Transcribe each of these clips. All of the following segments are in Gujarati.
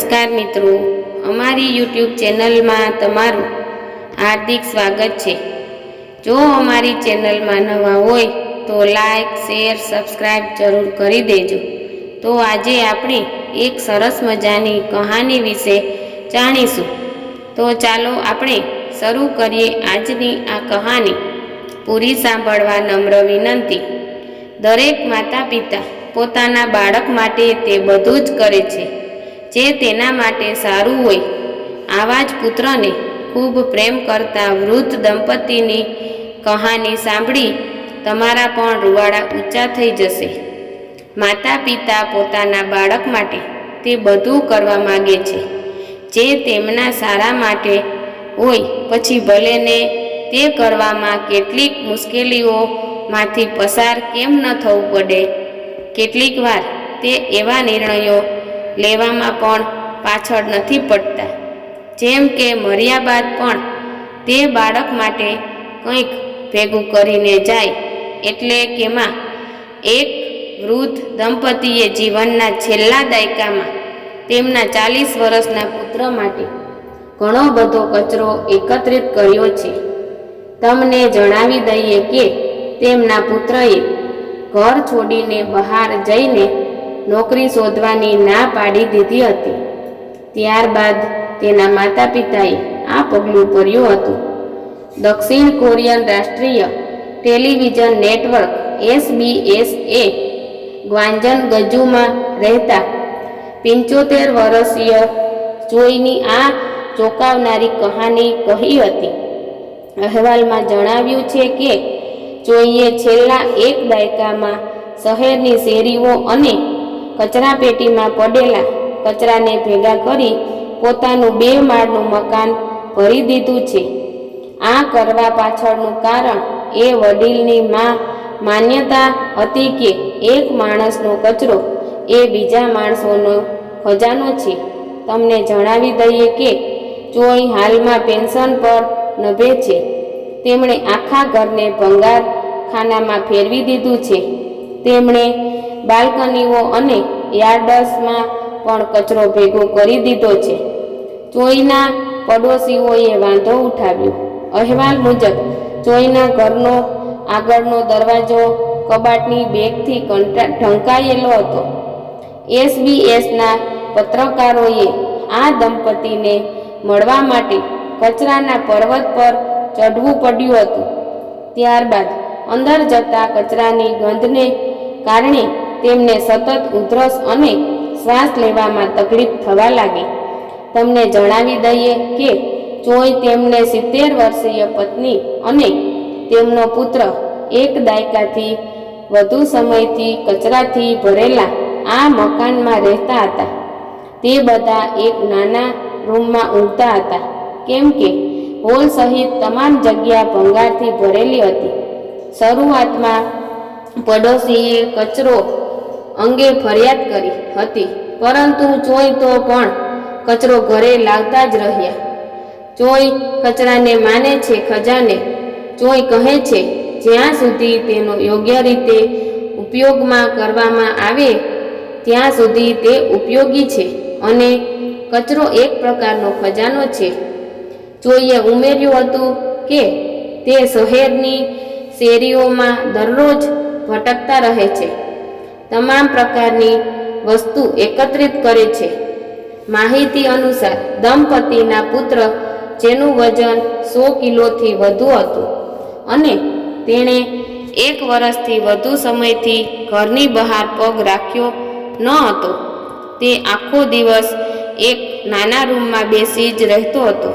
નમસ્કાર મિત્રો, અમારી યુટ્યુબ ચેનલમાં તમારું હાર્દિક સ્વાગત છે। જો અમારી ચેનલમાં નવા હોય તો લાઈક, શેર, સબસ્ક્રાઈબ જરૂર કરી દેજો। તો આજે આપણે એક સરસ મજાની કહાની વિશે જાણીશું। તો ચાલો આપણે શરૂ કરીએ આજની આ કહાની। પૂરી સાંભળવા નમ્ર વિનંતી। દરેક માતા પિતા પોતાના બાળક માટે તે બધું જ કરે છે જે તેના માટે સારું હોય। આવા જ પુત્રને ખૂબ પ્રેમ કરતા વૃદ્ધ દંપતીની કહાની સાંભળી તમારા પણ રૂવાડા ઊંચા થઈ જશે। માતા પિતા પોતાના બાળક માટે તે બધું કરવા માગે છે જે તેમના સારા માટે હોય, પછી ભલે ને તે કરવામાં કેટલીક મુશ્કેલીઓમાંથી પસાર કેમ ન થવું પડે। કેટલીક વાર તે એવા નિર્ણયો લેવામાં પણ પાછળ નથી પડતા, જેમ કે મર્યા બાદ પણ તે બાળક માટે કંઈક ભેગું કરીને જાય। એટલે કેમાં એક વૃદ્ધ દંપતીએ જીવનના છેલ્લા દાયકામાં તેમના 40 વર્ષના પુત્ર માટે ઘણો બધો કચરો એકત્રિત કર્યો છે। તમને જણાવી દઈએ કે તેમના પુત્રએ ઘર છોડીને બહાર જઈને નોકરી શોધવાની ના પાડી દીધી હતી। ત્યારબાદ તેના માતા પિતાએ આ પગલું ભર્યું હતું। દક્ષિણ કોરિયન રાષ્ટ્રીય ટેલિવિઝન નેટવર્ક SBS એ ગ્વાન્જનગજુમાં રહેતા 75 વર્ષીય ચોઈની આ ચોંકાવનારી કહાની કહી હતી। અહેવાલમાં જણાવ્યું છે કે ચોઈએ છેલ્લા એક દાયકામાં શહેરની શેરીઓ અને કચરાપેટીમાં પડેલા કચરાને ભેગા કરી પોતાનું 2 માળનું મકાન ભરી દીધું છે। આ કરવા પાછળનું કારણ એ વડીલની માન્યતા હતી કે એક માણસનો કચરો એ બીજા માણસોનો ખજાનો છે। તમને જણાવી દઈએ કે ચોઈ હાલમાં પેન્શન પર નભે છે। તેમણે આખા ઘરને ભંગાર ખાનામાં ફેરવી દીધું છે। તેમણે બાલ્કનીઓ અને યાર્ડ્સમાં પણ કચરો ભેગો કરી દીધો છે। ચોઈના પડોશીઓએ વાંધો ઉઠાવ્યો। અહેવાલ મુજબ ચોઈના ઘરનો આગળનો દરવાજો કબાટની બેગથી ઢંકાયેલો હતો। SBSના પત્રકારોએ આ દંપતીને મળવા માટે કચરાના પર્વત પર ચઢવું પડ્યું હતું। ત્યારબાદ અંદર જતા કચરાની ગંધને કારણે તેમને સતત ઉધરસ અને શ્વાસ લેવામાં તકલીફ થવા લાગી। તમને જણાવી દઈએ કે ચોઈ તેમને 70 વર્ષીય પત્ની અને તેમનો પુત્ર એક દાયકાથી વધુ સમયથી કચરાથી ભરેલા આ મકાનમાં રહેતા હતા। તે બધા એક નાના રૂમમાં ઊંઘતા હતા, કેમ કે હોલ સહિત તમામ જગ્યા ભંગારથી ભરેલી હતી। શરૂઆતમાં પડોશીએ કચરો અંગે ફરિયાદ કરી હતી, પરંતુ ચોઈ તો પણ કચરો ઘરે લાવતા જ રહ્યા। ચોઈ કચરાને માને છે ખજાને। ચોઈ કહે છે જ્યાં સુધી તેનો યોગ્ય રીતે ઉપયોગમાં કરવામાં આવે ત્યાં સુધી તે ઉપયોગી છે અને કચરો એક પ્રકારનો ખજાનો છે। ચોઈએ ઉમેર્યું હતું કે તે શહેરની શેરીઓમાં દરરોજ ભટકતા રહે છે, તમામ પ્રકારની વસ્તુ એકત્રિત કરે છે। માહિતી અનુસાર દંપતીના પુત્ર, જેનું વજન 100 કિલોથી વધુ હતું અને તેણે 1 વર્ષથી વધુ સમયથી ઘરની બહાર પગ રાખ્યો ન હતો, તે આખો દિવસ એક નાના રૂમમાં બેસી જ રહેતો હતો,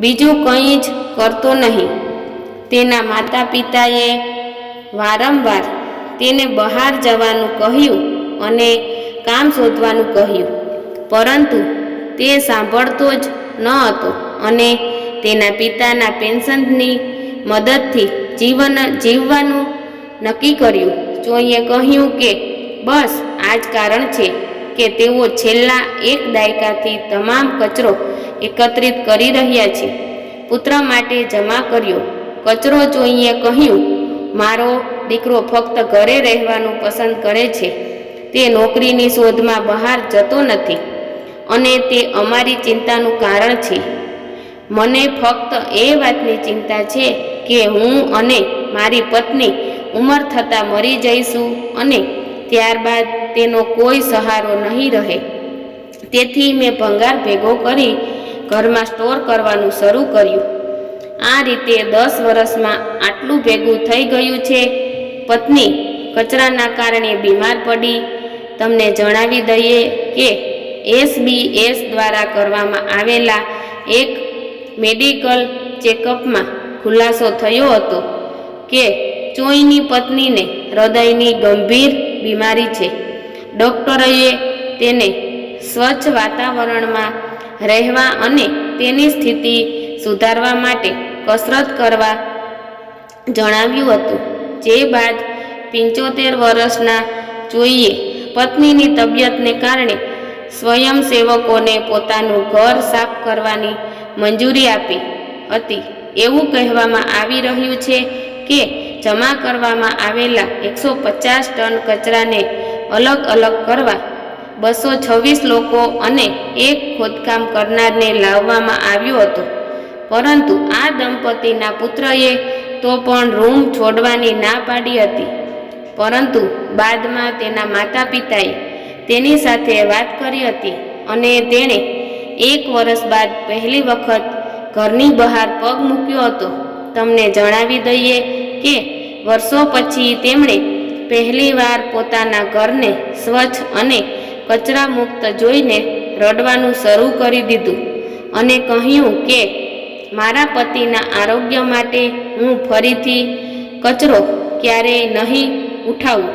બીજું કંઈ જ કરતો નહીં। તેના માતા પિતાએ વારંવાર તેને બહાર જવાનું કહ્યું અને કામ શોધવાનું કહ્યું, પરંતુ તે સાંભળતો જ ન હતો અને તેના પિતાના પેન્શનની મદદથી જીવવાનું નક્કી કર્યું। ચોઈએ કહ્યું કે બસ આ જ કારણ છે કે તેઓ છેલ્લા એક દાયકાથી તમામ કચરો એકત્રિત કરી રહ્યા છે, પુત્ર માટે જમા કર્યો કચરો। ચોઈએ કહ્યું, મારો દીકરો ફક્ત ઘરે રહેવાનું પસંદ કરે છે, તે નોકરીની શોધમાં બહાર જતો નથી। અને તે અમારી ચિંતાનું કારણ છે. મને ફક્ત એ વાતની ચિંતા છે કે હું અને મારી પત્ની ઉંમર થતાં મરી જઈશું અને ત્યારબાદ તેનો કોઈ સહારો નહીં રહે. તેથી મેં ભંગાર ભેગો કરી ઘરમાં સ્ટોર કરવાનું શરૂ કર્યું. આ રીતે 10 વર્ષમાં આટલું ભેગું થઈ ગયું છે. પત્ની કચરાના કારણે બીમાર પડી. તમને જણાવી દઈએ કે SBS દ્વારા કરવામાં આવેલા એક મેડિકલ ચેકઅપમાં ખુલાસો થયો હતો કે ચોઈની પત્નીને હૃદયની ગંભીર બીમારી છે. ડૉક્ટરોએ તેને સ્વચ્છ વાતાવરણમાં રહેવા અને તેની સ્થિતિ સુધારવા માટે કસરત કરવા જણાવ્યું હતું. જે બાદ 75 વર્ષના ચોઈએ પત્નીની તબિયતને કારણે સ્વયંસેવકોને પોતાનું ઘર સાફ કરવાની મંજૂરી આપી હતી. એવું કહેવામાં આવી રહ્યું છે કે જમા કરવામાં આવેલા 150 ટન કચરાને અલગ અલગ કરવા 226 લોકો અને એક ખોદકામ કરનારને લાવવામાં આવ્યો હતો. પરંતુ આ દંપતીના પુત્રએ તો પણ રૂમ છોડવાની ના પાડી હતી. પરંતુ બાદમાં તેના માતા પિતાએ તેની સાથે વાત કરી હતી અને તેણે 1 વર્ષ બાદ પહેલી વખત ઘરની બહાર પગ મૂક્યો હતો. તમને જણાવી દઈએ કે વર્ષો પછી તેમણે પહેલીવાર પોતાના ઘરને સ્વચ્છ અને કચરા મુક્ત જોઈને રડવાનું શરૂ કરી દીધું અને કહ્યું કે મારા પતિના આરોગ્ય માટે હું ફરીથી કચરો ક્યારેય નહીં ઉઠાવું.